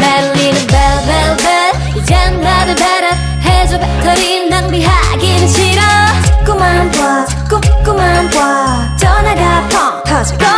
날리는 벨벨벨 이젠 나를 배려해줘. 배터리 낭비하기는 싫어. 자꾸만 봐 전화가 펑 터질 거야.